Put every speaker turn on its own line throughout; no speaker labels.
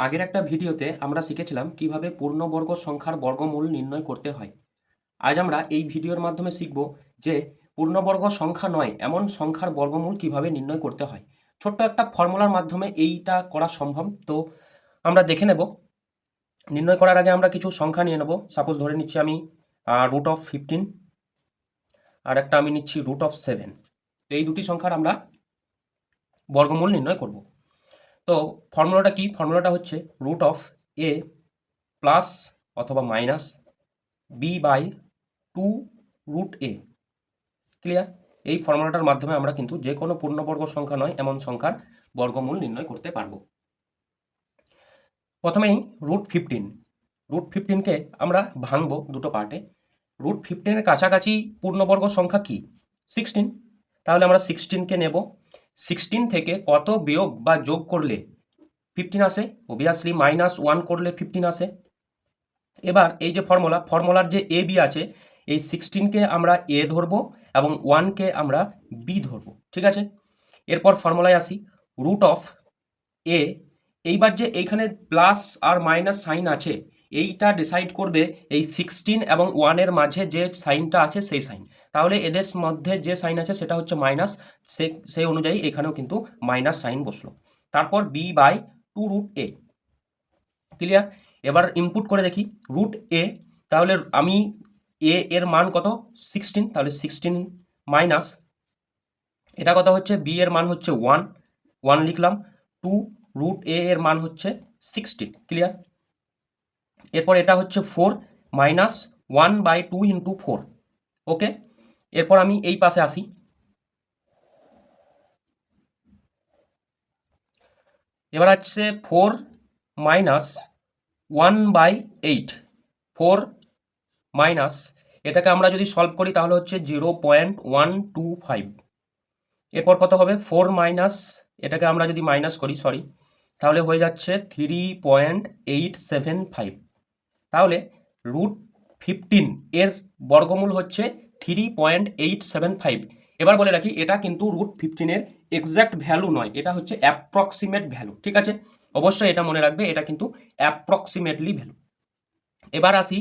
আগের একটা ভিডিওতে আমরা শিখেছিলাম কিভাবে পূর্ণবর্গ সংখ্যার বর্গমূল নির্ণয় করতে হয়। আজ আমরা এই ভিডিওর মাধ্যমে শিখব যে পূর্ণবর্গ সংখ্যা নয় এমন সংখ্যার বর্গমূল কিভাবে নির্ণয় করতে হয়। ছোট্ট একটা ফর্মুলার মাধ্যমে এইটা করা সম্ভব। তো আমরা দেখে নেব। নির্ণয় করার আগে আমরা কিছু সংখ্যা নিয়ে নেব। সাপোজ ধরে নিচ্ছি আমি √15 আর একটা আমি নিচ্ছি √7। তো এই দুটি সংখ্যার আমরা বর্গমূল নির্ণয় করব। তো ফর্মুলাটা কি? ফর্মুলাটা হচ্ছে √a প্লাস অথবা মাইনাস b/2√a। ক্লিয়ার? এই ফর্মুলাটার মাধ্যমে আমরা কিন্তু যে কোনো পূর্ণবর্গ সংখ্যা নয় এমন সংখ্যার বর্গমূল নির্ণয় করতে পারবো। প্রথমেই √15কে আমরা ভাঙবো দুটো পার্টে। √15-এর কাছাকাছি পূর্ণবর্গ সংখ্যা কি? 16। তাহলে আমরা 16কে নেব। 16 থেকে কত বিয়োগ বা যোগ করলে 15 আসে? অবভিয়াসলি -1 করলে 15 আসে। এবার এই যে ফর্মুলার যে এ বি আছে, এই 16কে আমরা এ ধরবো এবং 1কে আমরা বি ধরবো। ঠিক আছে? এরপর ফর্মুলায় আসি। √a, এইবার যে এইখানে প্লাস আর মাইনাস সাইন আছে, এইটা ডিসাইড করবে এই 16 এবং 1-এর মাঝে যে সাইনটা আছে সেই সাইন। তাহলে এদের মধ্যে যে সাইন আছে সেটা হচ্ছে মাইনাস, সেই অনুযায়ী এখানেও কিন্তু মাইনাস সাইন বসলো। তারপর b/2√a। ক্লিয়ার? এবার ইনপুট করে দেখি √a। তাহলে আমি a এর মান কত? 16। তাহলে 16 মাইনাস এটা কত হচ্ছে? b এর মান হচ্ছে 1 লিখলাম। 2√a এর মান হচ্ছে 16। ক্লিয়ার? এরপর এটা হচ্ছে 4 মাইনাস 1/2 ইন্টু 4। ওকে, এরপর আমি এই পাশে আসি। এবার হচ্ছে 4 মাইনাস 1/8। 4 মাইনাস এটাকে আমরা যদি সলভ করি তাহলে হচ্ছে 0.125। এরপর কত হবে? 4 মাইনাস এটাকে আমরা যদি মাইনাস করি, তাহলে হয়ে যাচ্ছে 3.875। তাহলে √15 এর বর্গমূল হচ্ছে 3.875। এবার বলে রাখি, এটা কিন্তু √15-এর এক্স্যাক্ট ভ্যালু নয়, এটা হচ্ছে অ্যাপ্রক্সিমেট ভ্যালু। ঠিক আছে? অবশ্যই এটা মনে রাখবে, এটা কিন্তু অ্যাপ্রক্সিমেটলি ভ্যালু। এবার আসি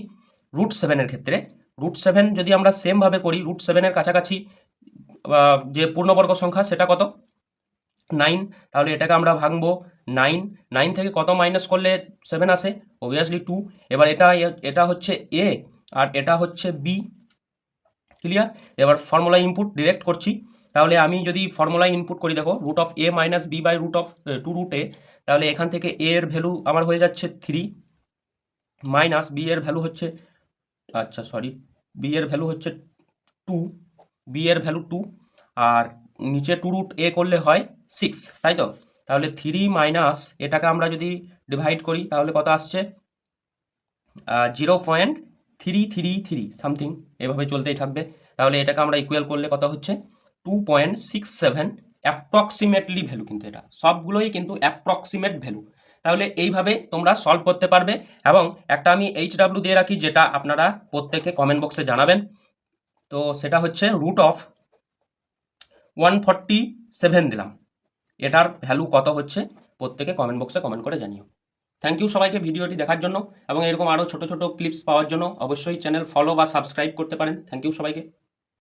√7-এর ক্ষেত্রে। √7 যদি আমরা সেমভাবে করি, √7-এর কাছাকাছি যে পূর্ণবর্গ সংখ্যা সেটা কত? 9। তাহলে এটাকে আমরা ভাঙবো 9 থেকে কত মাইনাস করলে 7 আসে? অবভিয়াসলি 2। এবার এটা হচ্ছে এ আর এটা হচ্ছে বি। ক্লিয়ার? এবার ফর্মুলা ইনপুট ডিরেক্ট করছি। তাহলে আমি যদি ফর্মুলায় ইনপুট করি, দেখো √a মাইনাস b/2√a, তাহলে এখান থেকে a এর ভ্যালু আমার হয়ে যাচ্ছে 3 মাইনাস b এর ভ্যালু হচ্ছে b এর ভ্যালু হচ্ছে 2, b এর ভ্যালু 2, আর নিচে 2√a করলে হয় 6, তাই তো? তাহলে 3 মাইনাস এটাকে আমরা যদি ডিভাইড করি তাহলে কত আসছে? 0.333 সামথিং, এভাবে চলতেই থাকবে। তাহলে এটাকে আমরা ইকুয়াল করলে কত হচ্ছে? 2.67 অ্যাপ্রক্সিমেটলি ভ্যালু। কিন্তু এটা সবগুলোই কিন্তু অ্যাপ্রক্সিমেট ভ্যালু। তাহলে এইভাবে তোমরা সলভ করতে পারবে। এবং একটা আমি HW দিয়ে রাখি, যেটা আপনারা প্রত্যেকে কমেন্ট বক্সে জানাবেন। তো সেটা হচ্ছে √147 দিলাম। এটার ভ্যালু কত হচ্ছে প্রত্যেকে কমেন্ট বক্সে কমেন্ট করে জানিও। থ্যাংক ইউ সবাইকে ভিডিওটি দেখার জন্য, এবং এরকম আরও ছোট ছোট ক্লিপস পাওয়ার জন্য অবশ্যই চ্যানেল ফলো বা সাবস্ক্রাইব করতে পারেন। থ্যাংক ইউ সবাইকে।